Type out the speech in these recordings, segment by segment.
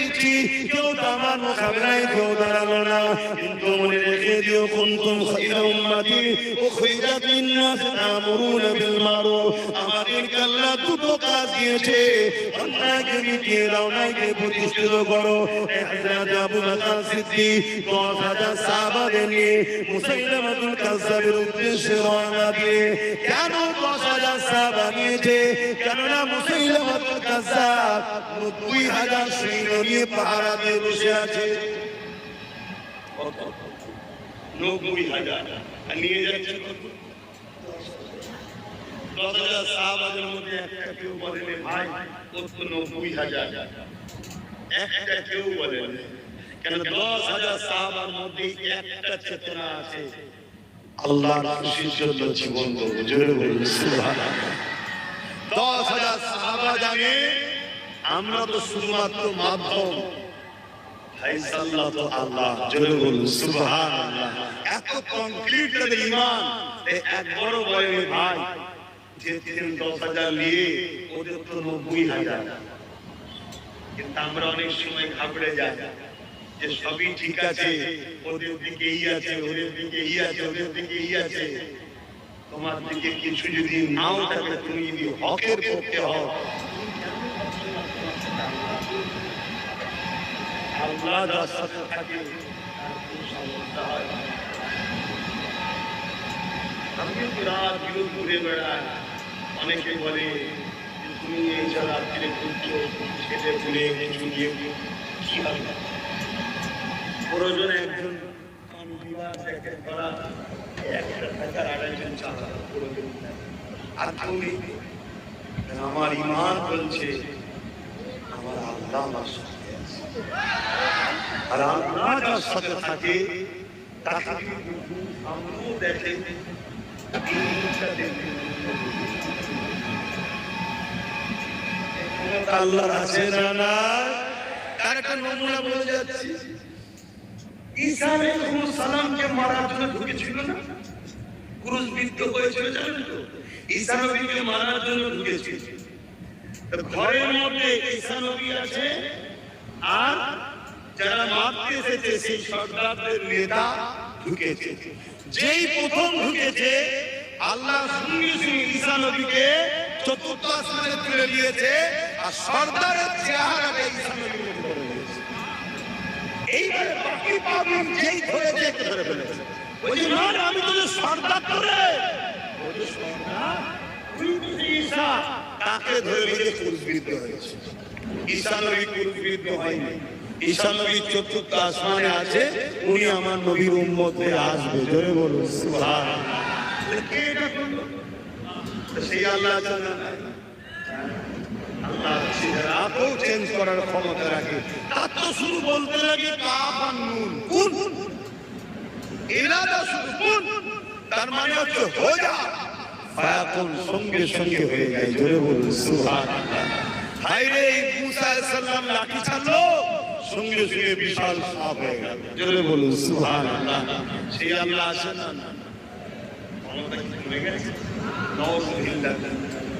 দিচ্ছি, কেউ তো আমার মোকাবেলায় কেউ দাঁড়ালো না। কিন্তু মনে রেখে দিও, কুনতুম খায়রা উম্মাতি উখরিজাত লিন-নাস তা'মুরুনা বিল মারুফ। আমাদেরকে আল্লাহ দুটো কাজ দিয়েছে, অন্যায়কে মিটিয়ে দাও, অন্যায়কে প্রতিষ্ঠিত করো। হযরত আবু বকর সিদ্দিক 10,000 সাহাবাদের নিয়ে মুসাইলামাতুল কাজ্জাবের উদ্দেশ্যে রওনা দিয়ে, কেন 10,000 সাহাবা নিয়েছে? কেননা মুসাইলামাতুল কাজ্জাব 90,000 সৈন্য নিয়ে পাহারা দিয়ে বসে আছে। 90,000 আর নিয়ে যাচ্ছে 10,000 সাহাবাদের মধ্যে একটা কেউ বলে ভাই ও তো 90,000, একটা কেউ বলে কেন 10,000 সাহাবার মধ্যে একটা চেতনা আছে, আল্লাহর খুশির জন্য জীবন দেব। জোরে বলুন সুবহানাল্লাহ। 10,000 সাহাবা জানে আমরা তো শুধুমাত্র মাধ্যম, ফায়সাল্লাহ তো আল্লাহ। জোরে বলুন সুবহানাল্লাহ। এত কমপ্লিট তাদের ঈমান, এক বড় বলে ভাই যে 10,000 নিয়ে ওদের তো 90,000। কিন্তু আমরা অনেক সময় ঘাবড়ে যাই যে সবই ঠিক আছে, ওদের দিকে ই আছে, ওদের দিকে ই আছে, ওদের দিকে ই আছে। তোমার দিকে কিছু যদি নাও থাকে, তুমি যদি হকের পক্ষে হও, আল্লাহ যার সাথে থাকে তার কোনো সমস্যা হয় না। আমি কিন্তু রাত বিরোধ ঘুরে বেড়াই, অনেকে বলে তুমি এই যা রাত্রে ঘুরছো, ছেলে ঘুরে কিছু নিয়ে কি হবে? প্রয়োজনে একজন বিবাহ দেখে করা, একটা টাকার আড়াইজন চাঁদা প্রয়োজন আর তুমি। আমার ঈমান বলছে আমার আল্লাহ আমার সাথে আছে, আর আল্লাহ যার সাথে থাকে তাকে সামনেও দেখে, আল্লাহর আছে না। তার একটা নমুনা বলে যাচ্ছি, ঈসা আলাইহিস সালামকে মারার জন্য ঢুকেছিল না, ক্রুশবিদ্ধ হয়েছিল জানেন তো? ঈসা নবীকে মারার জন্য ঢুকেছিল। ঘরের মধ্যে ঈসা নবী আছে, আর যারা মারতে এসেছে সেই সর্দারদের নেতা ঢুকেছে। যেই প্রথম ঢুকেছে, আল্লাহ সঙ্গে সঙ্গে ঈসা নবীকে চতুর্থ আসমানে তুলে দিয়েছে, আর সর্দারের চেহারাটা ঈসা নবীর মধ্যে করে দিয়েছে। এইবারে বাকি পাবলিক যেই ধরেছে একে ধরে ফেলেছে, বলছে না আমি তো সর্দার ধরে, বলছে সর্দার তুই তো ঈসা, তাকে ধরে নিয়ে ক্রুশবিদ্ধ হয়েছে। ঈসা নবী ক্রুশবিদ্ধ হয়নি, ঈসা নবী চতুর্থ আসমানে আছে, উনি আমার নবীর উম্মত হয়ে আসবে। জোরে বলুন সুবহানাল্লাহ। কে এটা করলো? সেই আল্লাহ জানেন, আল্লাহ রাতও চেঞ্জ করার ক্ষমতা রাখে। তার তো শুরু বলতে লাগে কাফ আর নুন, কুন, ইরাদা শুধু কুন, তার মানে হচ্ছে হয়ে যা, ফায়াকুন সঙ্গে সঙ্গে হয়ে যায়। জোরে বলুন সুবহানাল্লাহ। হায়রে মুসা আলাইহিস সালাম লাঠি ছাড়লো, সঙ্গে সঙ্গে বিশাল সাপ হয়ে গেল। জোরে বলুন সুবহানাল্লাহ। সেই আল্লাহ আছে না? ক্ষমতা কি কমে গেছে? নাউযুবিল্লাহ,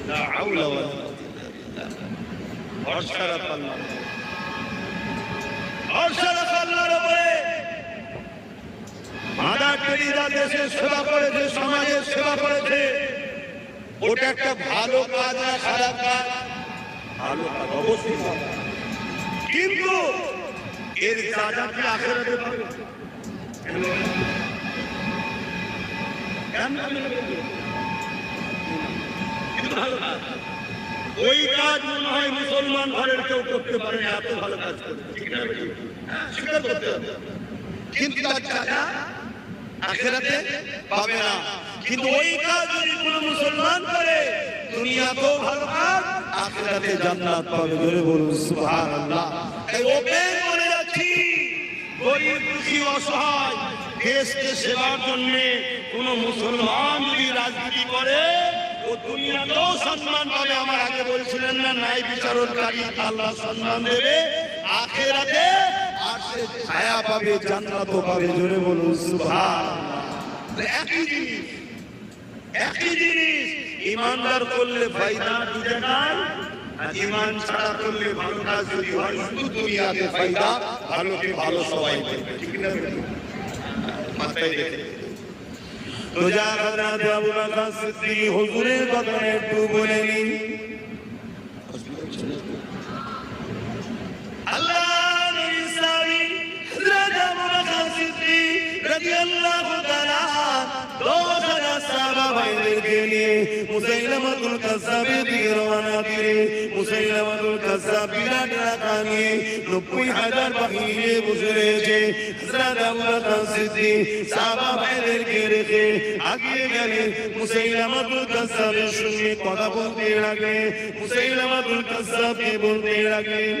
লা হাওলা ওয়ালা কুওয়াতা ইল্লা বিল্লাহ। ভরসা রাখ আল্লাহ, ভরসা রাখ আল্লাহর উপরে। মাদার টেরিজা দেশের সেবা করেছে, সমাজের সেবা করেছে, ওটা একটা ভালো কাজ না খারাপ কাজ? ভালো কাজ অবশ্যই, কিন্তু এর সাজা কি আখিরাতে পাবে? ওই কাজ মনে হয় মুসলমান ঘরের কেউ করতে পারে না, এত ভালো কাজ করে, ঠিক না? স্বীকার করতে হবে, কিন্তু তার সাজা আখিরাতে পাবে না। কিন্তু ওই কাজ যদি কোনো মুসলমান করে, দুনিয়াতেও ভালো কাজ, আখিরাতে জান্নাত পাবে। জোরে বলুন সুবহানাল্লাহ। এই ওপেন করে যাচ্ছি, গরিব দুঃখী অসহায় দেশকে সেবার জন্য কোন মুসলমান যদি রাজনীতি করে, ও দুনিয়াতেও সম্মান পাবে। আমার আগে বলছিলেন না, ন্যায় বিচারকারী আল্লাহ সম্মান দেবে, আখিরাতে আরশে ছায়া পাবে, জান্নাতও পাবে। জোরে বলুন সুবহানাল্লাহ। একই জিনিস, একই জিনিস। ইমানদার করলে ফায়দা দুজনার, আর ঈমান ছাড়া করলে ভালো কাজ যদি হয় শুধু দুনিয়াতে ফায়দা, ভালোকে ভালো সবাই বলবে, ঠিক না বেটা? মাথায় রেখে তো যা হযরত আবু বকর সিদ্দিক হুজুরের কথা একটু বলে নিন। আল্লাহ নবী সাহাবী হযরত আবু বকর সিদ্দিক রাদিয়াল্লাহু তাআলা 2000 সাহাবা ভাইদেরকে নিয়ে মুসাইলামাতুল কাজ্জাবের দিকে রওনা দিলে মুসাইলামাতুল কাজ্জাব বিরাট এলাকা নিয়ে 90,000 বাহিনী নিয়ে বসে রয়েছে। হযরত আবু বকর সিদ্দিক সাহাবা ভাইদেরকে রেখে আগিয়ে গেলেন, মুসাইলামাতুল কাজ্জাবের সঙ্গে কথা বলতে লাগলেন, মুসাইলামাতুল কাজ্জাবকে বলতে লাগলেন,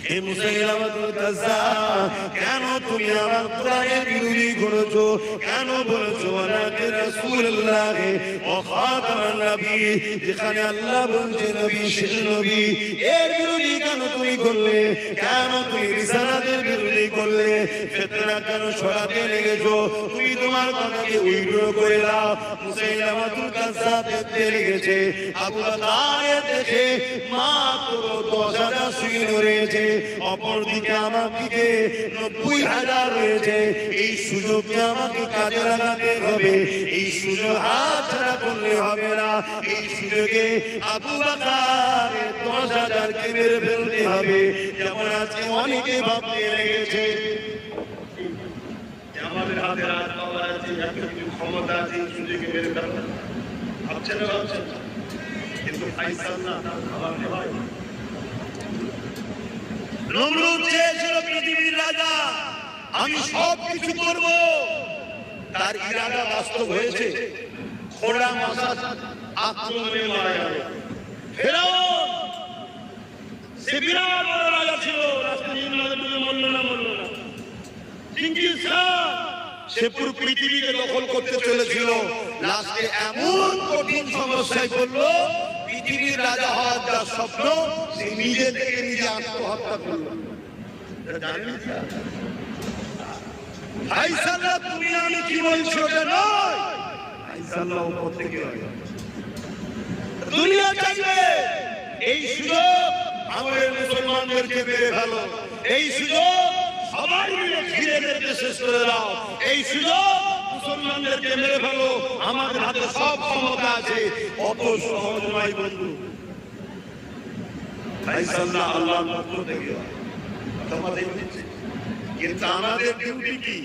হে মুসাইলামাতুল কাজ্জাব, কেন তুমি আমার কোরআনের বিরোধী করেছো? কেন বলেছো আনাকে রাসূলুল্লাহ ও খাতামুন নবী, যেখানে আল্লাহ বলছে নবী শেষ নবী, এর বিরোধী কেন তুমি করলে? কেন তুমি রিসালাতের বিরোধী করলে? ফিতনা কেন ছড়াতে লেগেছো? তুমি তোমার কথাকে উইথড্র করে দাও। মুসাইলামাতুল কাজ্জাব দেখতে লেগেছে আবু বকর দেখে মাত্র 10,000 সৈন্য রয়েছে, অপরদিকে আমার দিকে 90,000 রয়েছে। এই সুযোগকে আমাকে কাজে লাগাতে হবে, এই সুযোগ হাতছাড়া করলে হবে না। এই সুযোগে আবু বকর 10,000কে মেরে ফেলতে হবে, যেমন আজকে অনেকে ভাবতে লেগেছে আমাদের হাতে রাত পাওয়া আছে, এতটুকু ক্ষমতা আছে, এই সুযোগে মেরে ফেলতে ভাবছে না, ভাবছেন, কিন্তু ফাইসাল্লাহ আবার হয়। নমরুদ চেয়েছিল পৃথিবীর রাজা, আমি সব কিছু করব, তার ইরাদা বাস্তব হয়েছে। খোড়া মশা আক্রমণে মারা গেল। ফেরাউন সে বিরাট বড় রাজা ছিল, মরল না। জিঙ্গিস খান সে পুরো পৃথিবীকে দখল করতে চলেছিল, লাস্টে এমন কঠিন সমস্যায় পড়লো, পৃথিবীর রাজা হওয়ার যা স্বপ্ন সে নিজে থেকে নিজে আত্মহত্যা করল। জানেন ফাইসাল্লাহ, তুমি আমি কি বলছি ওটা নয়, ফাইসাল্লাহ উপর থেকে দুনিয়া চাইবে। এই সুযোগ আমাদের মুসলমানদেরকে মেরে ফেলো, এই সুযোগ সবাই মিলে ঘিরেদেরকে শেষ করে দাও, এই সুযোগ মুসলমানদেরকে মেরে ফেলো, আমাদের হাতে সব ক্ষমতা আছে। অত সহজ নয় বন্ধু। ফাইসাল্লাহ আল্লাহর পক্ষ থেকে, কিন্তু আমাদের ডিউটি কি?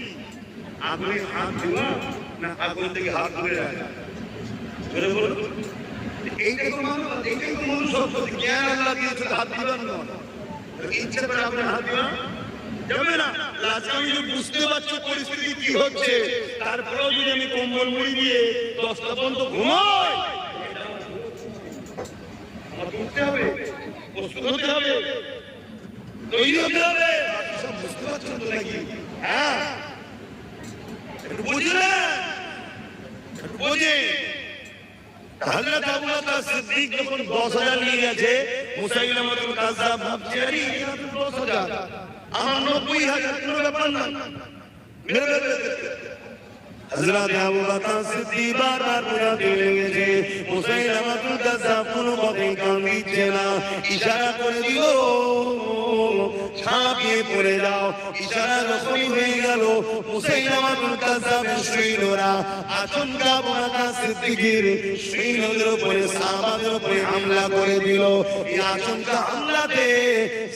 আগুনে হাত দেওয়া না আগুন থেকে হাত ধরে রাখা? এইটাই তো মানুষ, এইটাই তো মনুষ্যত্ব। জ্ঞান আল্লাহ দিয়েছে, হাত দিবেন না, ইচ্ছে করে আপনার হাত দিবেন যাবে না। আজকে আমি যদি বুঝতে পারছি পরিস্থিতি কি হচ্ছে, তারপরেও যদি আমি কম্বল মুড়ি দিয়ে 10টা পর্যন্ত ঘুমাই, আমার উঠতে হবে, প্রস্তুত হতে হবে, তৈরি হতে হবে। সব বুঝতে পারছেন তো নাকি? হ্যাঁ, একটু বুঝলেন, একটু বোঝে। হযরত আবু বকর সিদ্দিক যখন 10,000 নিয়ে গেছে, মুসাইলামাতুল কাজ্জাব ভাবছে আরে 10,000 আমার 90,000 কোনো ব্যাপার না, হযরত আবু বকর সিদ্দিক বারবার বোঝাতে লেগেছে, মুসাইলামাতুল কাজ্জাব কোনো কথাই কান দিচ্ছে না। ইশারা করে দিল ঝাঁপিয়ে পড়ে যাও। ইশারা যখনই হয়ে গেল, মুসাইলামাতুল কাজ্জাবের সৈন্যরা আচমকা আবু বকর সিদ্দিকের সৈন্যদের উপরে, সাহাবাদের উপরে হামলা করে দিল। এই আচমকা হামলাতে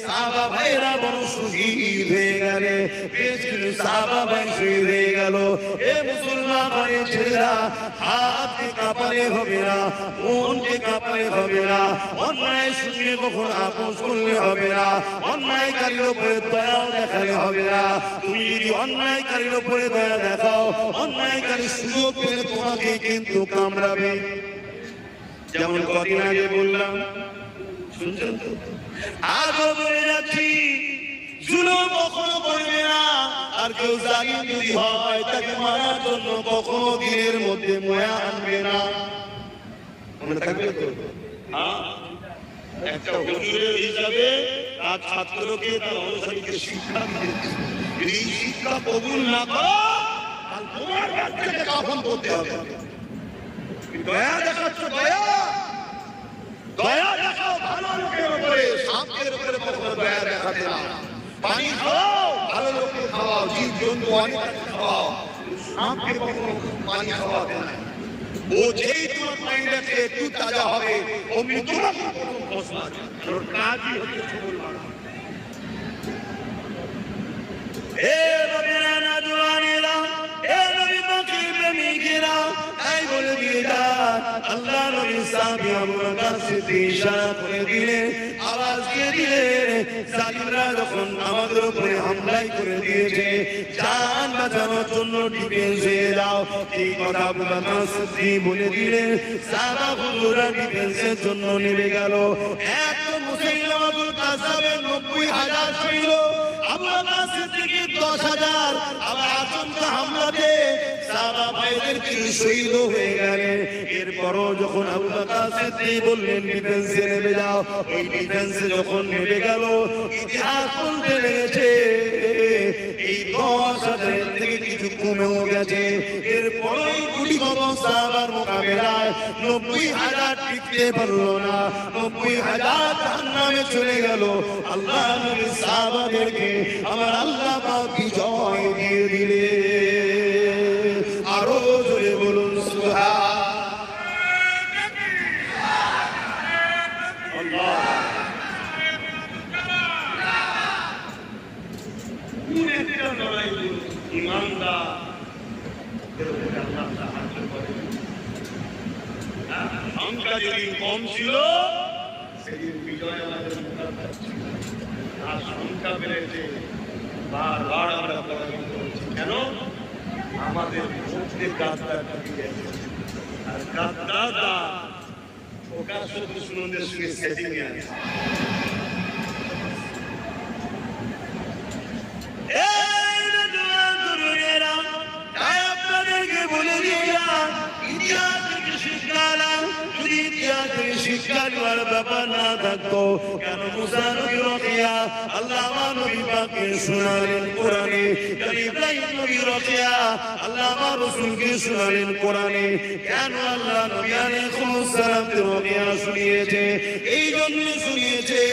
সাহাবা ভাইরা বড় শহীদ হয়ে গেলে, বেশ কিছু সাহাবা ভাই শহীদ হয়ে গেল। এ মুসলমান ভাইয়ের ছেলেরা, হাতকে কাঁপালে হবে না, মনকে কাঁপালে হবে না, অন্যায় শুনে কখন আপোষ করলে হবে না, অন্যায়কারীর উপরে দয়া দেখালে হবে না। তুমি যদি অন্যায়কারীর উপরে দয়া দেখাও, অন্যায়কারী সুযোগ পেলে তোমাকে কিন্তু কামড়াবে। যেমন কদিন আগে বললাম, শুনছেন তো? আজও বলে যাচ্ছি, জুলুম কখনো করবে না। আর কেউ জালিম যদি হয়, তাকে মারার জন্য কখনো দিনের মধ্যে ময়া আনবে না। মনে থাকবে তো? একটা হুজুরের হিসাবে তার ছাত্রকে, তার অনুসারীকে শিক্ষা দিয়েছে, যদি শিক্ষা কবুল না করো, আর তোমার বাচ্চাকে কাফন করতে হবে। দয়া দেখাচ্ছ, দয়া দেখাও, ভালো লোকের উপরে সাপের উপরে কখনো দয়া দেখাবে না। পানি খাওয়াও, ভালো লোককে খাওয়াও, জীব জন্তু অনেক খাওয়াও, সাপকে কখনো পানি খাওয়াবে না। ও যেই তোমার পানিটা খেয়ে একটু তাজা হবে, অমনি তোমাকে প্রথম বসবার ওর কাজই হচ্ছে সবল মারা। হে নবীরা না জওয়ানেরা, হে নবী পাকের প্রেমিকেরা, তাই বলে দিয়ে যান আল্লাহ নবী সাহাবী আবু বকর সিদ্দিক ইশারা করে দিলেন, আওয়াজ দিয়ে দিলেন, জালিমরা যখন আমাদের উপরে হামলাই করে দিয়েছে, জান বাঁচানোর জন্য ডিফেন্স হয়ে যাও। এই কথা আবু বকর সিদ্দিক বলে দিলেন, সাহাবা হুজুরা ডিফেন্সের জন্য নেমে গেল। এক তো মুসাইলামাতুল কাযযাবের ৯০,০০০ ছিল, আবু বকর সিদ্দিকের ১০,০০০, আবার আচমকা হামলাতে সাহাবা ভাইদের কি শহীদ হয়ে গেলেন। এরপরও যখন আবু বকর সিদ্দিক বললেন ডিফেন্সে নেমে যাও, ওই ডিফেন্সে যখন নেমে গেল, ইতিহাস বলতে লেগেছে এই ১০,০০০ থেকে কিছু কমেও গেছে। এরপরই গুটি কদম সাহাবার মোকাবেলায় ৯০,০০০ টিকতে পারলো না, ৯০,০০০ জাহান্নামে চলে গেল। আল্লাহ নবী সাহাবাদেরকে আমার আল্লাহ পাক বিজয় দিয়ে দিলে। আরো জোরে বলুন সুবহানাল্লাহ। সংখ্যা যেদিন কম ছিল সেদিন বিজয় আমাদের মুখাপেক্ষি ছিল, আর সংখ্যা বেড়েছে, বারবার আমরা পরাজিত হচ্ছি। কেন? আমাদের মধ্যে গাদ্দার ঢুকে গেছে, আর গাদ্দাররা প্রকাশ্য দুশমনদের সঙ্গে সেটিং এ আছে। শিক্ষা নেওয়ার ব্যাপার না থাকতো কেন মুসা নবী রকিয়া আল্লাহ নবী পাককে শোনালেন কোরআনে, কেন ইব্রাহিম নবী রকিয়া আল্লাহ রাসূলকে শোনালেন কোরআনে, কেন আল্লাহ নবী আলাইহিস সালাম রকিয়া শুনিয়েছে? এই জন্য শুনিয়েছে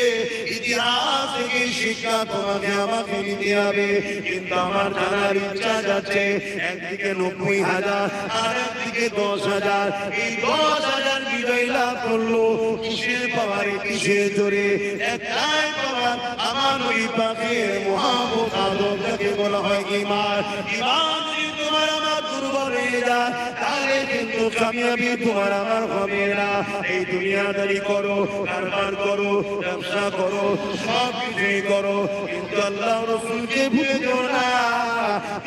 ইতিহাস থেকে শিক্ষা তোমাকে আমাকে নিতে হবে। কিন্তু আমার জানার ইচ্ছা যাচ্ছে, একদিকে ৯০,০০০ আর একদিকে ১০,০০০, এই ১০,০০০ বিজয় লাভ করলো কিসের পাওয়ারে, কিসের জোরে? একটাই পাওয়ার, আমার নবী পাকের মুহাব্বত আদব, যাকে বলা হয় ঈমান। ঈমান যদি তোমার আমার দুর্বল হয়ে যায়, তাহলে কিন্তু কামিয়াবি তোমার আমার হবে না। এই দুনিয়াদারি করো, কারবার করো, ব্যবসা করো, সব কিছুই করো, কিন্তু আল্লাহ রাসূলকে ভুলে যেও না।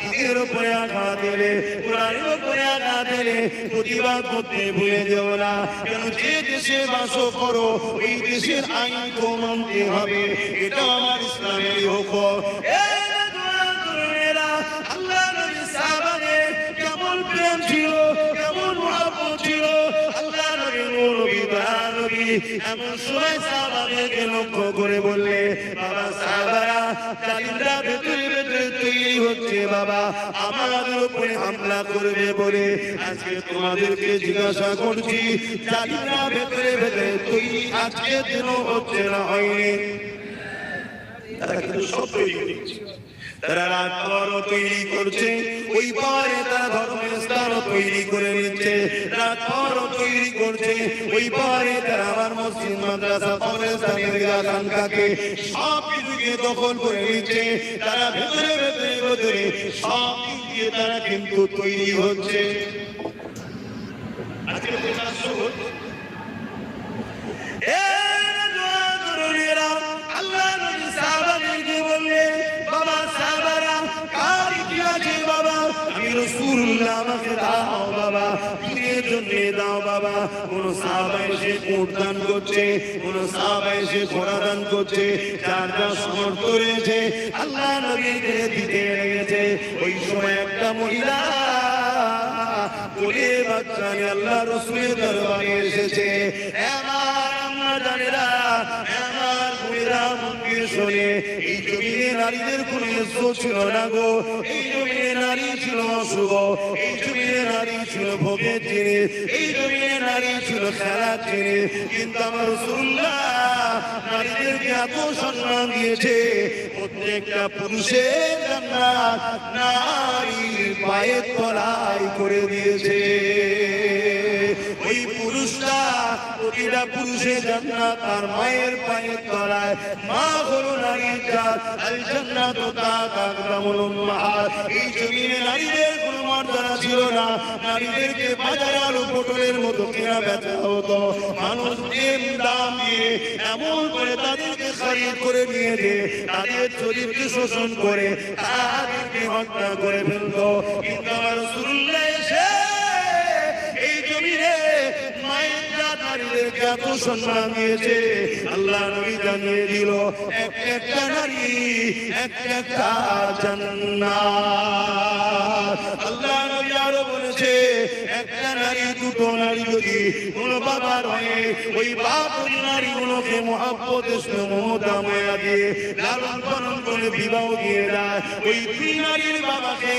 ঈদের উপরে আঘাত দিলে, কোরআনের উপরে আঘাত দিলে প্রতিবাদ করতে ভুলে যেও না। কেন যে দেশে বাস করো ওই দেশের আইন তো মানতে হবে, এটা আমার ইসলামের হুকুম। আল্লাহ নবী সাহাবাদের কেমন প্রেম ছিল, কেমন মহব্বত ছিল। আল্লাহ নবী নবী এমন সময় সাহাবাদেরকে লক্ষ্য করে বললে, বাবা সাহাবারা, জালিমরা ভেতরে ভেতরে তৈরি হচ্ছে বাবা, আমাদের উপরে হামলা করবে বলে। আজকে তোমাদেরকে জিজ্ঞাসা করছি, জালিমরা ভেতরে ভেতরে তৈরি আজকে দিনও হচ্ছে না, হয়নি? তারা কিন্তু সব তৈরি হচ্ছে, তারা রাত পরও তৈরি করছে, ওই পরে তারা ধর্মস্থানও তৈরি করে নিচ্ছে, রাত পরও তৈরি করছে, ওই পরে তারা আমার মসজিদ মাদ্রাসা কবরস্থানের এলাকাকে সব কিছুকে দখল করে নিচ্ছে। তারা ভেতরে ভেতরে ভেতরে সব দিয়ে তারা কিন্তু তৈরি হচ্ছে। আজকে প্রকাশ্য হচ্ছে। আল্লাহ নবী সাহাবাদেরকে বললে, বাবা সাহাবারা, কার ইতিহাসে বাবা আমি রাসূলুল্লাহ, আমাকে দাও বাবা, দিনের জন্য দাও বাবা। কোন সাহাবা এসে উট দান করছে, কোন সাহাবা এসে ঘোড়া দান করছে, যার যা সামর্থ্য রয়েছে আল্লাহ নবীকে দিতে লেগেছে। ওই সময় একটা মহিলা কোলে বাচ্চা নিয়ে আল্লাহ রাসূলের দরবারে এসেছে। আমার আম্মা জানেরা, আমার বুড়িরা মুখে শোনে, এই জমিনে নারীদের কোনো ইজ্জত ছিল না গো, এই জমিনে নারী ছিল অশুভ, এই জমিনে নারী ছিল ভোগের জিনিস, এই জমিনে নারী ছিল খেলার জিনিস। কিন্তু আমার রাসূলুল্লাহ নারীদেরকে এত সম্মান দিয়েছে, প্রত্যেকটা পুরুষের জান্নাত নারীর পায়ের তলায় করে দিয়েছে। ওই পুরুষরা, প্রতিটা পুরুষের জান্নাত তার মায়ের পায়ের তলায়। মা হলো নারীর জাত, আল জান্নাতু তা'তা'তামুল উম্মাহাত। এই জমিনে নারীদের কোনো মর্যাদা ছিল না, নারীদেরকে বাজারে আলু পটলের মতো কেনা বেচা হতো। মানুষ দাম দিয়ে এমন করে তাদেরকে খরিদ করে নিয়েছে, তাদের চরিত্র শোষণ করে তাদেরকে হত্যা করে ফেলতো। কিন্তু আমার রাসূলুল্লাহ এসে এই জমিনে মায়ের জাত নারীদেরকে এত সম্মান দিয়েছে। আল্লাহ নবী জানিয়ে দিল, একটা নারী একটা জান্নাত। আল্লাহ নবী আরো বলেছে, একটা নারী দুটো নারী যদি কোনো বাবার হয়ে ওই বাপ ওই নারীগুলোকে মহব্বত স্নেহ মমতা মায়া দিয়ে লালন পালন করে বিবাহ দিয়ে দেয়, ওই দুই নারীর বাবাকে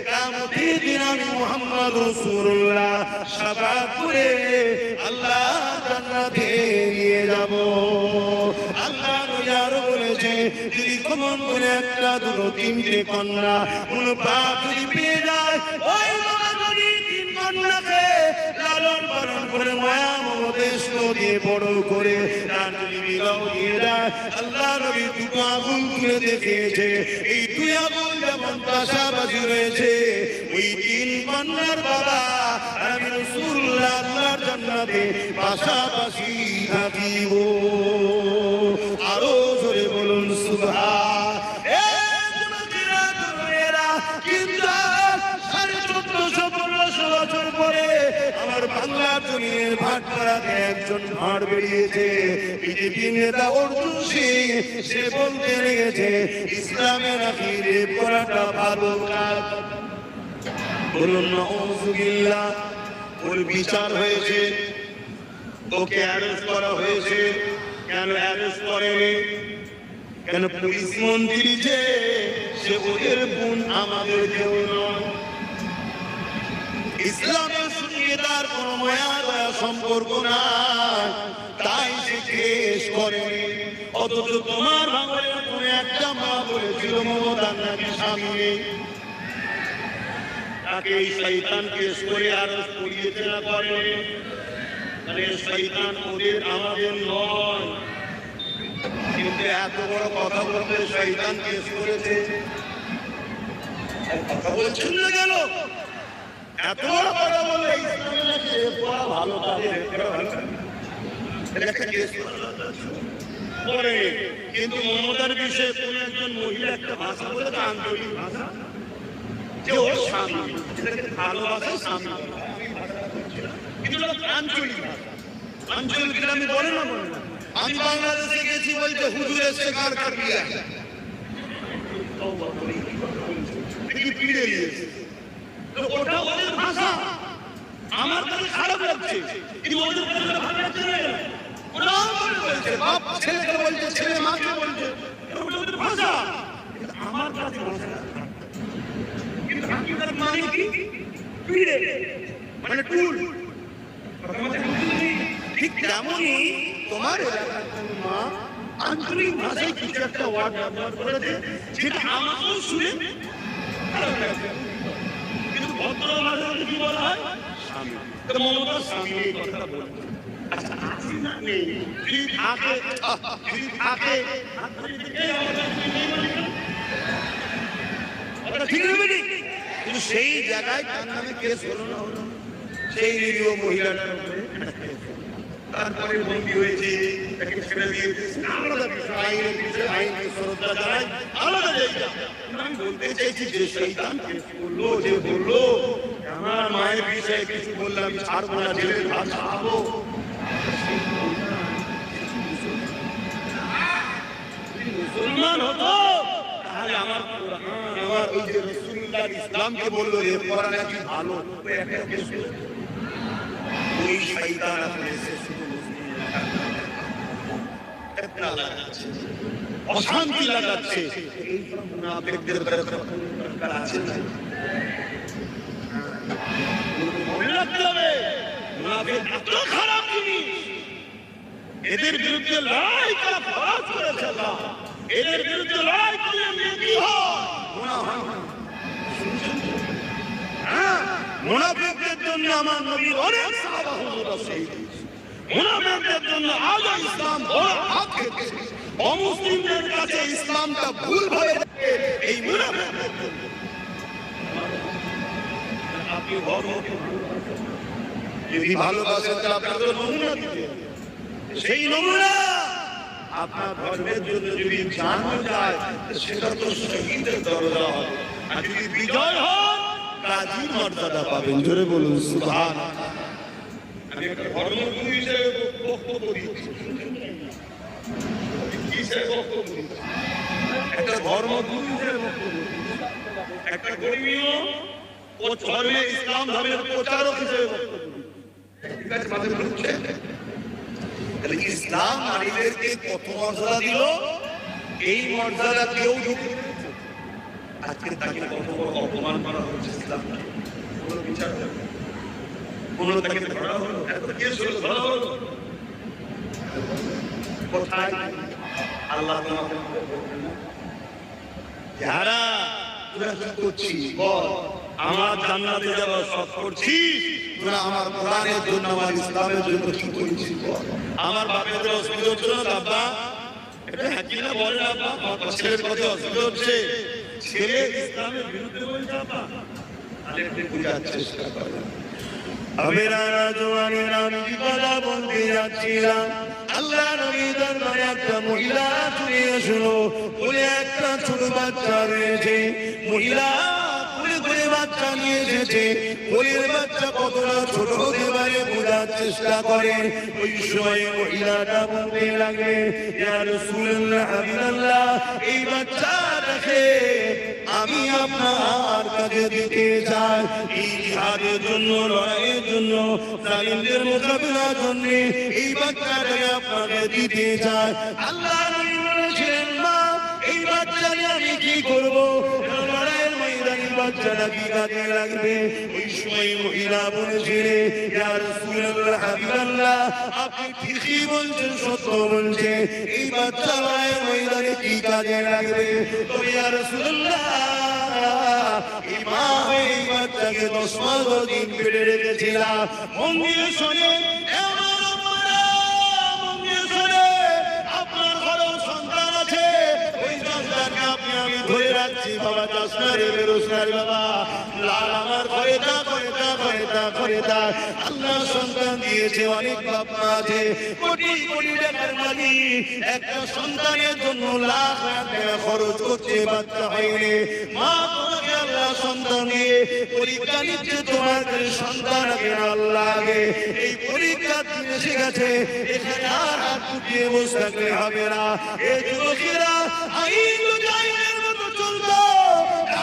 কিয়ামতের দিন আমি মুহাম্মদ রাসূলুল্লাহ শাফাআত করে আল্লাহ জান্নাতে নিয়ে যাব। আল্লাহ নবী আরো বলেছে, যদি কমন করে একটা দুটো তিনটে কন্যা কোন বাপ যদি পেয়ে যায়, ওই বাবা যদি তিন কন্যাকে লালন পালন করে মায়া মমতা স্নেহ দিয়ে বড় করে তার যদি বিবাহ দিয়ে দেয়, আল্লাহ নবী দুটো আগুন তুলে দেখিয়েছে। এই দুই আগুন যেমন পাশাপাশি রয়েছে, ওই তিন কন্যার বাবা আমি রাসূলুল্লাহ আল্লাহর জান্নাতে পাশাপাশি থাকিব। আরো জোরে বলুন সুবহান। কিন্তু 1450 বছর পরে আমার বাংলার জমিনের ভাটপাড়াতে একজন ভাঁড় বেরিয়েছে, বিজেপি নেতা অর্জুন সিং। সে বলতে লেগেছে, ইসলামে নাকি রেপ করাটা ভালো কাজ। বলুন নাউযুবিল্লাহ। ওর বিচার হয়েছে, ওকে অ্যারেস্ট করা হয়েছে। কেন অ্যারেস্ট করেনি? কেন পুলিশ মন্ত্রী যে সে ওদের বোন, আমাদের কেউ নয়। ইসলামের সঙ্গে তার কোনো মায়া দয়া সম্পর্ক নাই, তাই সে কেস করেনি। অথচ তোমার বাংলার কোন একটা মা বলেছিল মমতার নাকি স্বামী নেই, তাকে এই শয়তান কেস করে অ্যারেস্ট করিয়েছে না করেনি? আরে শয়তান ওদের আমাদের নয়, কিন্তু এত বড় কথা বলতে শয়তান কেস করেছে। কথা বলছেন না কেন? এত বড় কথা বললে ইসলামে নাকি রেপ করা ভালো কাজ, রেপ করা ভালো কাজ, এটা একটা কেস করেনি। কিন্তু মমতার বিষয়ে কোন একজন মহিলা একটা ভাষা বলেছে, আঞ্চলিক ভাষা, যে ওর স্বামী, এটাকে ভালোবাসা স্বামী, কিন্তু আঞ্চলিক ভাষা। আঞ্চলিক আমি বলে না, বলে না। আমি বাংলাদেশে গেছি, বলতে হুজুর এসে কার কার বিয়ে পিড়ে দিয়েছে, ওটা ওদের ভাষা। আমার কাছে খারাপ লাগছে, কিন্তু ওদের ভালো লাগছে না। ওরা বলছে বাপ ছেলেকে বলছে, ছেলে মাকে বলছে, ওদের ভাষা। আমার কাছে ভাষা কিন্তু হাকিকত মানে কি? পিড়ে মানে টুল। ঠিক তেমনই তোমার এলাকার মা আঞ্চলিক ভাষায় কিছু একটা ওয়ার্ড ব্যবহার করেছে, যেটা আমাকেও শুনে খারাপ লাগছে। কিন্তু ভদ্র ভাষাতে কি বলা হয়? স্বামী। মমতার স্বামী এই কথাটা বলছে। আচ্ছা, আছে না নেই? যদি থাকে, যদি থাকে ঠিক নেবে, কিন্তু সেই জায়গায় তার নামে কেস হলো না, হলো সেই নিরীহ মহিলাটার উপরে। তারপরে বন্দী হয়েছে, তাকে ছেড়ে দিয়েছে, আলাদা বিষয়, আইনের বিষয়, আইনকে শ্রদ্ধা জানাই, আলাদা জায়গা। আমি বলতে চাইছি, যে শয়তান কেস করলো, যে বললো আমার মায়ের বিষয়ে কিছু বললে আমি ছাড়বো না, জেলের ভাত খাবো, মুসলমান হতো তাহলে আমার ওই যে রাসূলুল্লাহ ইসলামকে বললো রেপ করা নাকি ভালো, ওই একটা কেস করলো। ওই শয়তান আসলে শুধু মুসলিম লাগাচ্ছে, অশান্তি লাগাচ্ছে। এই মুনাফিকদের দরকার আছে না, মনে রাখতে হবে মুনাফিক এত খারাপ জিনিস। এদের বিরুদ্ধে লড়াই করা ফরজ করেছে আল্লাহ। এদের বিরুদ্ধে লড়াই করলে নেকি হয়, গুনাহ হয় না। হ্যাঁ, মুনাফিকদের জন্য আমার নবীর অনেক সাহাবা হুজুররা শহীদ হয়েছে। মুনাফিকদের জন্য আজও ইসলাম বড় হাত খেতেছে। অমুসলিমদের কাছে ইসলামটা ভুল ভাবে এই মুনাফিকদের জন্য। আপনি ধর্মকে যদি ভালোবাসেন তাহলে আপনাকে নমুনা দিতে হবে। সেই নমুনা আপনার ধর্মের জন্য যদি জানা যায় সেটা তো শহীদের দরজা হবে। আর যদি বিজয় হয় গাজীর মর্যাদা পাবেন। জোরে বলুন সুবহানাল্লাহ। আমি একটা ধর্মগুরু হিসেবে বক্তব্য দিচ্ছি, একটা ধর্মগুরু হিসেবে বক্তব্য দিচ্ছি, একটা ধর্মীয় ও ধর্মে ইসলাম ধর্মের প্রচারক হিসেবে বক্তব্য দিচ্ছি। ঠিক আছে, মাঝে বলছে তাহলে ইসলাম নারীদেরকে কত মর্যাদা দিল, এই মর্যাদা কেউ যদি আজকে তাকে কত বড় অপমান করা হচ্ছে, ইসলাম কোনো বিচার হবে, কোনো তাকে ধরা হলো, এত কেস হলো, ধরা হলো কোথায়? আল্লাহ তোমাকে যারা তোরা কি করছিস বল, আমার জান্নাতে যাওয়ার শখ করছিস, তোরা আমার কোরআনের জন্য আমার ইসলামের জন্য কি করছিস বল। আমার বাপের অসুবিধা হচ্ছে না বাবা, এটা হাকি না বলে না বাবা, আমার ছেলের কথা অসুবিধা হচ্ছে, ছেলে ইসলামের বিরুদ্ধে বলছে বাবা, তাহলে একটু বোঝার চেষ্টা করে। আবেরানা জওয়ানেরা আমি কথা বলতে যাচ্ছিলাম, আল্লাহ নবী দরবারে একটা মহিলা চলে আসলো, বলে একটা ছোট বাচ্চা রয়েছে, মহিলা কোলে করে বাচ্চা নিয়ে এসেছে, কোলের বাচ্চা কতটা ছোট হতে পারে বোঝার চেষ্টা করে। ওই সময় মহিলাটা বলতে লাগে, ইয়া রাসূলুল্লাহ হাবিবাল্লাহ, এই বাচ্চাটাকে আমি আপনার কাছে দিতে চাই, এই জিহাদের জন্য, লড়াইয়ের জন্য, জালিমদের মোকাবিলার জন্য এই বাচ্চাটাকে আপনাকে দিতে চাই। আল্লাহ নবী বলেছিলেন, মা এই বাচ্চা নিয়ে আমি কি করব, লড়াইয়ের ময়দানে বাচ্চাটা কি কাজে লাগবে? ওই সময় মহিলা বলেছিলেন, ইয়া রাসূলুল্লাহ হাবিবাল্লাহ, আপনি ঠিকই বলছেন, সত্য বলছেন, এই বাচ্চা লড়াইয়ের ময়দানে কি কাজে লাগবে? তবে ইয়া রাসূলুল্লাহ, এই মা এই বাচ্চাকে 10 দিন পেটে রেখেছিলাম। মন দিয়ে শোনেন, আপনার ঘরেও সন্তান আছে, ওই সন্তানকে আপনি আমি ধরে রাখছি, বাবা যাস না রে, বেরোস না রে বাবা, লাল আমার ঘরে তা করে তা করে তা করে তা। আল্লাহ সন্তান দিয়েছে, অনেক বাপ মা আছে কোটি কোটি টাকার মালিক, একটা সন্তানের জন্য লাখ লাখ টাকা খরচ করছে, বাচ্চা হয়নি। মা তোমাকে আল্লাহ সন্তান দিয়ে পরীক্ষা নিচ্ছে, তোমার সন্তান আগে না আল্লাহ আগে। এই পরীক্ষা দিন এসে গেছে, এখানে আর হাত উঠিয়ে বসে থাকলে হবে না। এই যুবকেরা আইন জাইনের মতো চলতো,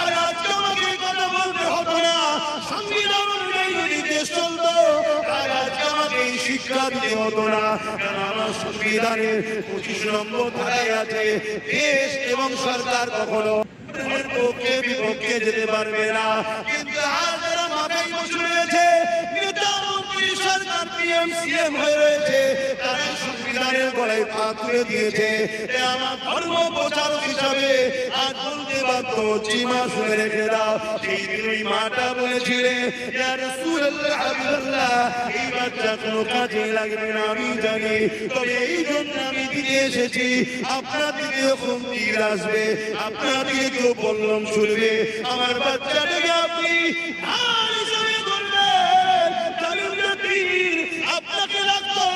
আর আজকে আমাকে কথা বলতে হতো না, সংবিধান অনুযায়ী যদি দেশ চলতো, আর আজকে আমাকে এই শিক্ষা দিতে হতো না। কারণ আমার সংবিধানের 25 নম্বর ধারায় আছে, দেশ এবং সরকার কখনো পক্ষে বিপক্ষে যেতে পারবে না। কিন্তু আজ যারা মাথায় বসে রয়েছে, নেতা মন্ত্রী সরকার পিএম সিএম হয়ে রয়েছে, তারা সংবিধানের গলায় পা তুলে দিয়েছে। আমার ধর্ম প্রচারক হিসাবে আজ বলতে বাধ্য হচ্ছি, মা শুনে রেখে দাও, সেই দিন ওই মাটা বলেছিলেন, ইয়া রাসূলুল্লাহ হাবিবাল্লাহ, এই বাচ্চা কোনো কাজে লাগবে না আমি জানি, তবে এই জন্য আমি দিতে এসেছি, আপনার দিকে যখন তীর আসবে, আপনার দিকে কেউ বললাম শুনবে, আমার বাচ্চাটাকে আপনি ঢাল হিসেবে ধরবেন, জালিমদের তীর আপনাকে লাগতো,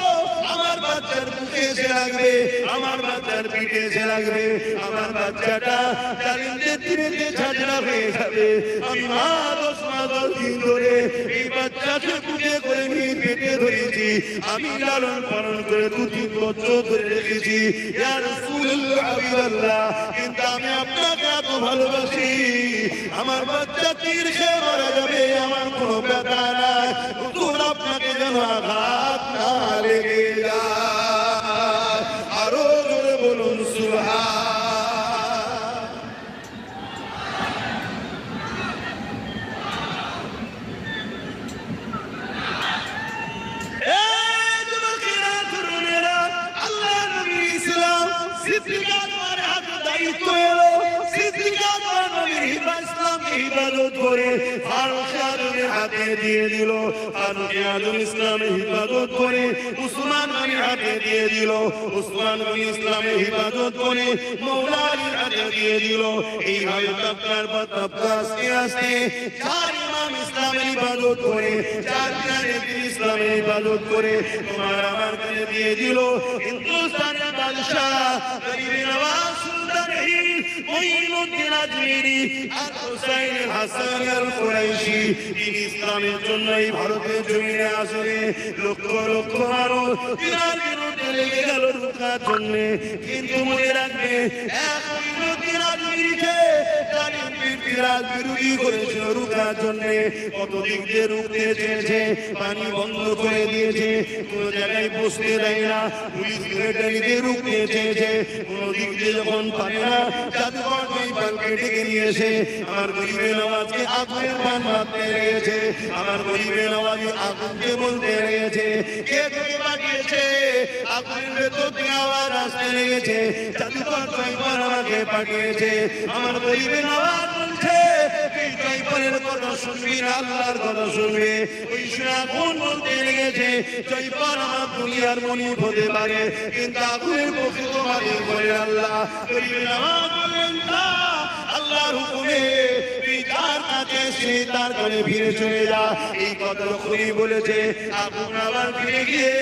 আমার বাচ্চার বুকে এসে লাগবে, আমার বাচ্চার পিঠে এসে লাগবে, আমার বাচ্চাটা জালিমদের তীরেতে ঝাঁঝরা হয়ে যাবে। আমি মা 10 দিন ধরে এই বাচ্চাকে বুকে করে নিয়ে পেটে ধরেছি, আমি লালন পালন করে 2-3 বছর ধরে রেখেছি, ইয়া রাসূলুল্লাহ হাবিবাল্লাহ, কিন্তু আমি আপনাকে এত ভালোবাসি, আমার বাচ্চা তীর খেয়ে মারা যাবে, আমার কোনো ব্যথা নাই, তোর আপনাকে যেন আঘাত না লেগে যায়। আরো জোরে বলুন সুবহান। ইবাদত করে ফারুক আজমের হাতে দিয়ে দিল। ফারুক আজম ইসলামের ইবাদত করে উসমান গনির হাতে দিয়ে দিল। উসমান গনি ইসলামের ইবাদত করে মওলা আলীর হাতে দিয়ে দিল। এইভাবে তাবকার পর তাবকা আস্তে আস্তে চার ইমাম ইসলামের ইবাদত করে, চার ইসলামের ইবাদত করে তোমার আমার কাছে দিয়ে দিল। হিন্দুস্তানের বাদশাহ গরিব নওয়াজ সুলতান মুঈনুদ্দিন আজমিরি আর হুসাইন হাসান আল কুরাইশি তিনি ইসলামের জন্য এই ভারতের জমিনে আসলে লক্ষ লক্ষ মানুষ তিনার বিরুদ্ধে লেগে গেল রুখার জন্য। কিন্তু মনে রাখবে এক মুঈনুদ্দিন আজমিরিকে জালিম পৃথ্বীরাজ বিরোধী করেছিল রুখার জন্য। কত দিক দিয়ে রুখতে চেয়েছে, পানি বন্ধ করে দিয়েছে, কোনো জায়গায় বসতে দেয় না, পুলিশ মিলিটারি দিয়ে রুখতে চেয়েছে, কোনো দিক দিয়ে যখন পারে না জাদুঘর পালকে ডেকে নিয়েছে। আমার গরিবে নওয়াজকে আগুনের পান মারতে লেগেছে, আমার গরিবে নওয়াজ আগুনকে বলতে লেগেছে কে তোকে পাঠিয়েছে, আগুনের ভেতর থেকে আওয়াজ আসতে লেগেছে জাদুঘর আমাকে পাঠিয়েছে। আমার গরিবে নওয়াজ বলছে তুই জয়পালের কথা শুনবি না, আল্লাহর কথা শুনবে। ওই শুনে আগুন বলতে লেগেছে জয়পাল আমার দুনিয়ার মনিব হতে পারে, কিন্তু আগুনের পক্ষে তোমাদের বলে আল্লাহ। গরিবে নওয়াজ বললেন না, আল্লাহর হুকুমে তুই যার কাছে এসে তার ঘরে ফিরে চলে যা। এই কথা যখনই বলেছে আগুন আবার ফিরে গিয়ে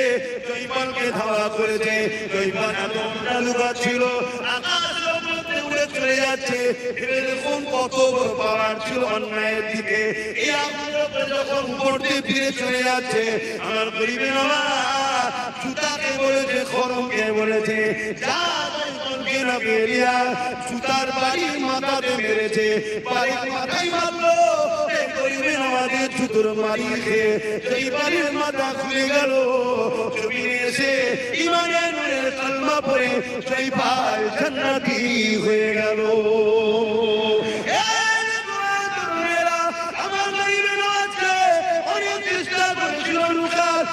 জয়পালকে ধাওয়া করেছে। জয়পাল এতটা লুকাচ্ছিল আকাশ উড়ে চলে যাচ্ছে। ভেবে দেখুন কত বড় পাওয়ার ছিল অন্যায়ের দিকে। এই আগুনের উপরে যখন উপর দিয়ে ফিরে চলে যাচ্ছে, আমার গরিবে নওয়াজ জুতাকে বলেছে, খড়মকে বলেছে যা জয়পালকে না বেরিয়া জুতার বাড়ি মাথাতে মেরেছে, বাড়ির মাথায় মারলো। এই গরিবে নওয়াজের জুতোর মারি খেয়ে সেই বাড়ির মাথা খুলে গেল। জমিনে এসে ইমানের নূরের কালমা পড়ে সেই ভাই জান্নাতি হয়ে গেল। আমার গরিবে নওয়াজকে অনেক চেষ্টা করেছিল রুখার,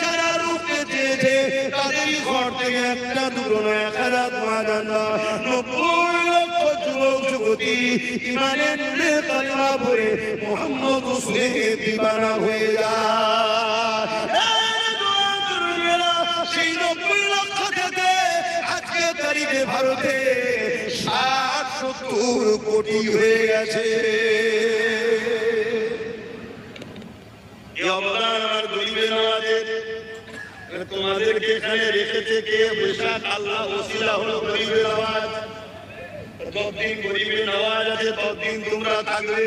যারা রুখতে চেয়েছে তাদেরই ঘর থেকে একটা দুটো নয় 1000 90 লক্ষ যুবক যুবতী ইমানের নূরে কালিমা পড়ে মুহাম্মদ রাসূলের দিওয়ানা হয়ে যায়। সেই 90 লক্ষ থেকে আজকে তারিখে ভারতে 60-70 কোটি হয়ে গেছে। এই অবদান আমার গরিবে নওয়াজের। তোমাদেরকে এখানে রেখেছে কে? বেশাক আল্লাহ ওসিলা হলো গরিবে নওয়াজ। যতদিন গরিবে নওয়াজ আছে ততদিন তোমরা থাকবে।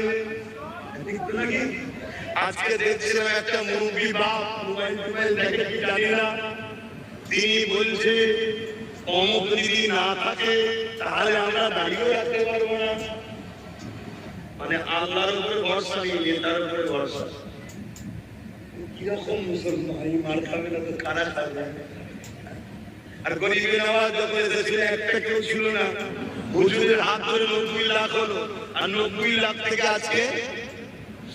আজকে দেখছিলাম একটা মুরব্বী বাপ মোবাইল দেখে কি জানি না, তিনি বলছে অমুক যদি না থাকে তাহলে আমরা দাঁড়িয়ে রাখতে পারবো না। মানে আল্লাহর উপরে ভরসা নেই, নেতার উপরে ভরসা। কিরকম মুসলমান, মার খাবে না তো কারা খাবে? আর গরিবে নওয়াজ যখন এসেছিল একটা কেউ ছিল না, হুজুরের হাত ধরে 90 লাখ হলো। আর 90 লাখ থেকে আজকে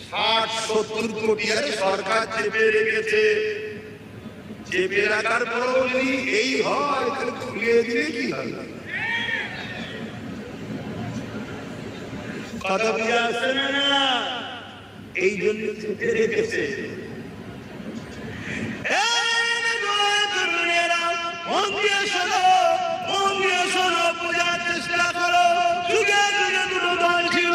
60-70 কোটি। আর সরকার চেপে রেখেছে, চেপে রাখার পরও যদি এই হয় তাহলে খুলিয়ে দিলে কি হবে? কথা বুঝে আসছে না? এই জন্য চেপে রেখেছে। চেষ্টা করো, যুগে যুগে দুটো দল ছিল,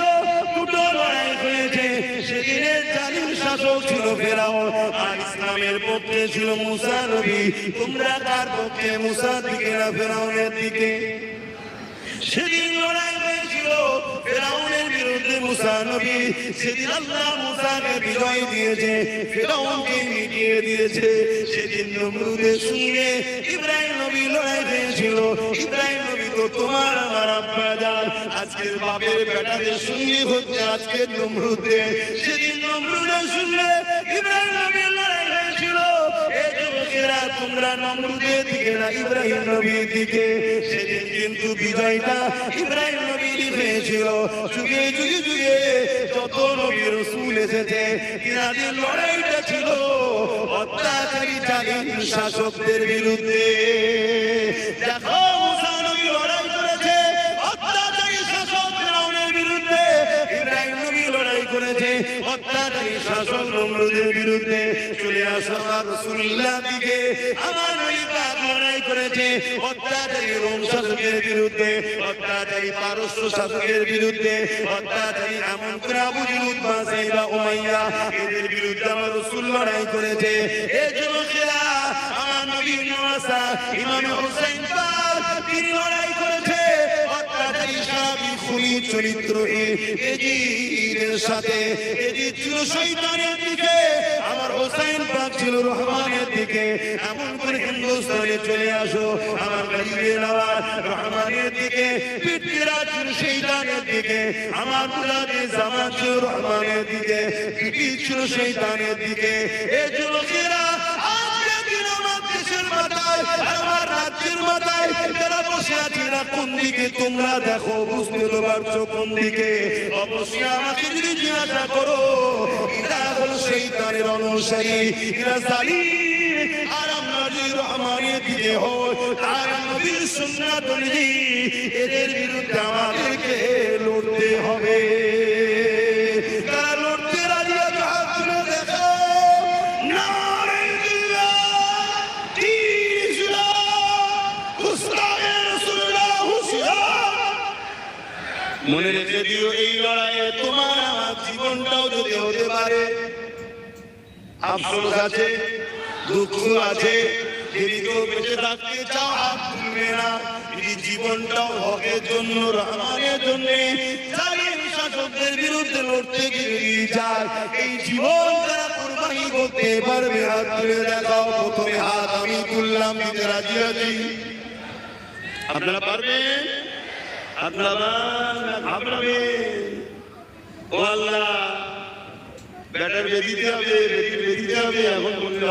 দুটো লড়াই হয়েছে। সেদিনের জালিম শাসক ছিল ফেরাউন, আর ইসলামের পক্ষে ছিল মুসা নবী। তোমরা কার পক্ষে, মুসার দিকে না ফেরাউনের দিকে? সেদিন লড়াই হয়েছিল ফেরাউনের বিরুদ্ধে মুসা নবী। সেদিন আল্লাহ মুসাকে বিজয় দিয়েছে, ফেরাউনকে মিটিয়ে দিয়েছে। সেদিন নমরুদের সঙ্গে ইব্রাহিম নবী লড়াই হয়েছিল। ইব্রাহিম নবী তো তোমার আমার আব্বা জান, আজকের বাপের বেটাদের সঙ্গে হচ্ছে আজকের নমরুদের। সেদিন নমরুদের সঙ্গে ইব্রাহিম নবীর লড়াই হয়েছিল। তোমরা নমরুদের দিকে না ইব্রাহিম নবীর দিকে। সেদিন কিন্তু বিজয়টা ইব্রাহিম নবীর হয়েছিল। যুগে যুগে যুগে যত নবী রাসূল এসেছে তিনাদের লড়াইটা ছিল অত্যাচারী জালিম শাসকদের বিরুদ্ধে। দেখো মুসা নবী লড়াই করেছে অত্যাচারী অত্যাচারী শাসক নমরুদের বিরুদ্ধে চলে আসা রাসূলুল্লাহ দিকে আমার নবী পাক লড়াই করেছে অত্যাচারী রোম শাসকের বিরুদ্ধে, অত্যাচারী পারস্য শাসকের বিরুদ্ধে, অত্যাচারী আমন আবু জুলুদ বাসাইবা উমাইয়া এদের বিরুদ্ধে আমার রাসূল লড়াই করেছে। এই যুবকেরা আমার নবী নওয়াসা ইমাম হুসাইন পাক তিনি লড়াই করেছে অত্যাচারী সাহাবী খুনি চরিত্র এজিদের সাথে। এজিদ ছিল শয়তানের দিকে, আমার হুসাইন পাক ছিল রহমানের দিকে। এমন করে হিন্দুস্তানে চলে আসো আমার গরিবের নওয়াজ রহমানের দিকে, পিতৃরা ছিল শয়তানের দিকে, আমার মুরাদে জামান ছিল রহমানের দিকে, পিতৃ ছিল শয়তানের দিকে। এই যুবকেরা আজকে দিন আমার দেশের মাথায় আমার রাজ্যের মাথায় যারা বসে আছে এরা কোন দিকে তোমরা দেখো, বুঝতে তো পারছো কোন দিকে? অবশ্যই আমাকে যদি জিজ্ঞাসা করো এরা হলো শয়তানের অনুসারী, এরা জালিম। আর আমরা যদি রহমানের দিকে হই আর নবীর সুন্নাত অনুযায়ী এদের বিরুদ্ধে আমাদেরকে লড়তে হবে। তারা লড়তে রাজি আছে হাত তুলে দেখো। নারে জিন্দাবাদ, দিন ইসলাম, উস্তাদে রাসূলুল্লাহ হুঁশিয়ার। মনে রেখে দিও এই লড়াইয়ে তোমার আমার জীবনটাও যদি হতে পারে আফসোস আছে, দুঃখ আছে। যদি কেউ বেঁচে থাকতে চাও হাত তুলবে না, যদি জীবনটাও হকের জন্য রহমানের জন্য জালিম শাসকদের বিরুদ্ধে লড়তে গিয়ে যায় এই জীবন তারা কুরবানি করতে পারবে। হাত তুলে দেখাও। প্রথমে হাত আমি তুললাম, দিতে রাজি আছি। আপনারা পারবেন? আপনারা ভাববেন ও আল্লাহ ব্যাটার বেদিতে হবে, বেদিতে হবে। এখন বললে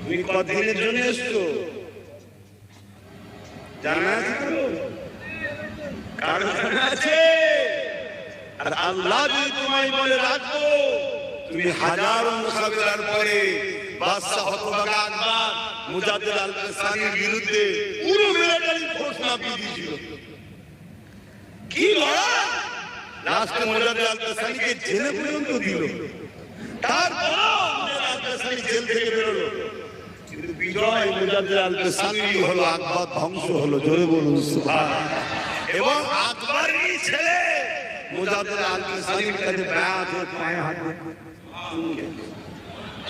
তুমি কতদিনের জন্য এসছো জানা আছে তো? কারণ জানা আছে। আর আল্লাহ যদি তোমায় বলে রাখবো, তুমি হাজারো মুসাফিরার পরে বাদশাহ হতভাগা আকবর মুজাদ্দিদ আল-কাসানির বিরুদ্ধে পুরো মিলিটারি ফোর্স নামিয়ে দিয়েছিল। কি লড়াই! লাস্টে মুজাদ্দিদ আল-কাসানিকে জেলে পর্যন্ত দিল। তারপরও মুজাদ্দিদ আল-কাসানি জেল থেকে বেরোলো, কিন্তু বিজয় মুজাদ্দিদ আল-কাসানি হলো, আকবর ধ্বংস হলো। জোরে বলুন সুবহানাল্লাহ। এবং আকবরেরই ছেলে মুজাদ্দিদ আল-কাসানির কাছে বায়াত হয়ে পায়ে হাত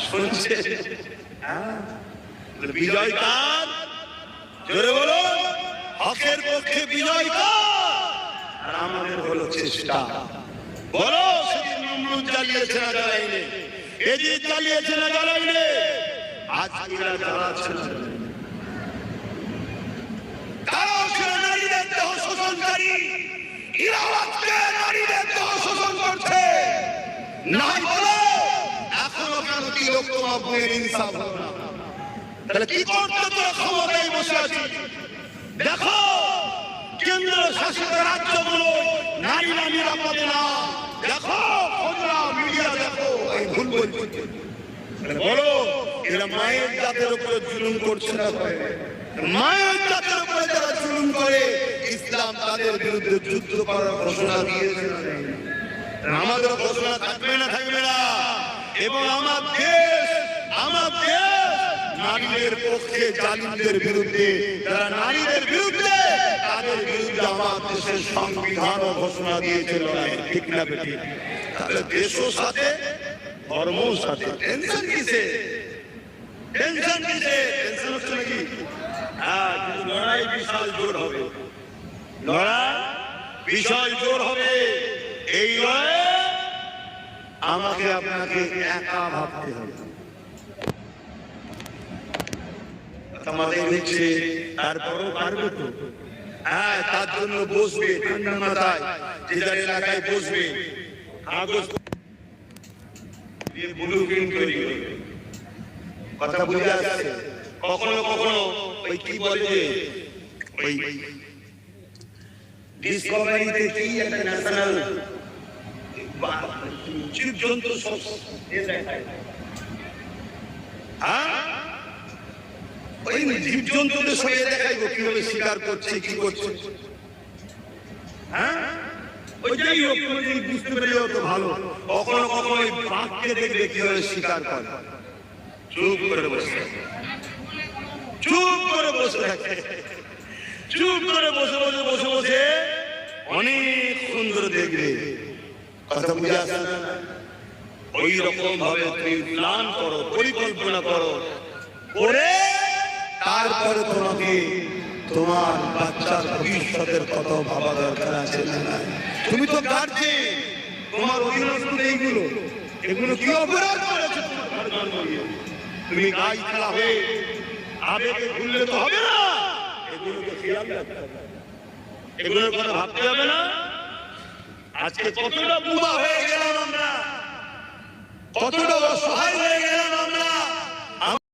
শুনছে। বিজয় কার? জোরে বলো। হকের পক্ষে বিজয় কার? আর আমাদের হলো চেষ্টা। বলো সেদিন নমরুদ জ্বালিয়েছে না জ্বালাইলে, এজিদ জ্বালিয়েছে না জ্বালাইলে, আজকে জ্বালাচ্ছে না। তারাও ছিল নারীদের দেহ শোষণকারী, এরাও আজকে নারীদের দেহ শোষণ করছে। নাই বলো এখনো কেন কি লোক তোমার বইয়ের ইনসাফ হলো না? তাহলে কি করতে তোরা ক্ষমতায় বসে আছিস? দেখো কেন্দ্র শাসিত রাজ্যগুলো নারীরা নিরাপদে না। দেখো খোঁজরা মিডিয়া দেখো, এই ভুল বলছি। বলো এরা মায়ের জাতের উপরে জুলুম করছে না? মায়ের জাতের উপরে যারা জুলুম করে ইসলাম তাদের বিরুদ্ধে যুদ্ধ করার ঘোষণা দিয়েছে। আমাদের ঘোষণা থাকবে না? থাকবে না। এবং আমার দেশ নারীদের পক্ষে, জালিমদের বিরুদ্ধে, যারা নারীদের বিরুদ্ধে তাদের বিরুদ্ধে আমার দেশের সংবিধানও ঘোষণা দিয়েছিল। ঠিক না বেটি? তাহলে দেশও সাথে, ধর্মও সাথে। টেনশন কিসে? টেনশন কিসে? টেনশন হচ্ছে নাকি? হ্যাঁ, কিন্তু লড়াই বিশাল জোর হবে। লড়াই বিশাল জোর হবে। এই লড়াই আমাকে আপনাকে একা ভাবতে হবে। আমাদের হচ্ছে তারপরও পারবে তো? হ্যাঁ, তার জন্য বসবে ঠান্ডা মাথায়, যে যার এলাকায় বসবে, কাগজ দিয়ে ব্লুপ্রিন্ট তৈরি করবে। কথা বুঝে আসছে? কখনো কখনো ওই কি বলে যে ওই ডিসকভারিতে কি একটা ন্যাশনাল জীবজন্তু সব দেখায়। হ্যাঁ, ওই জীবজন্তুদের সঙ্গে দেখাইবো কিভাবে শিকার করছে, কি করছে। হ্যাঁ ওইটাই হোক, তুমি যদি বুঝতে পেরেও তো ভালো। কখনো কখনো ওই বাঘকে দেখবে কিভাবে শিকার করে, চুপ করে বসে থাকে, চুপ করে বসে থাকে, চুপ করে বসে বসে বসে বসে অনেক সুন্দর দেখবে। কথা বুঝে আসে না? ওই রকম ভাবে তুমি প্ল্যান করো, পরিকল্পনা করো, করে তারপরে তোমাকে তোমার বাচ্চার ভবিষ্যতের কথা ভাবা দরকার আছে না নাই? তুমি তো গার্জেন, তোমার অধীনস্থ এইগুলো, এগুলো কি অপরাধ করেছে তোমার জন্ম নিয়ে? তুমি গাই খেলা হয়ে আবেগে ভুললে তো হবে না, এগুলোকে খেয়াল রাখতে হবে, এগুলোর কথা ভাবতে হবে না। আজকে কতটা বুবা হয়ে গেলাম আমরা, কতটা অসহায় হয়ে গেলাম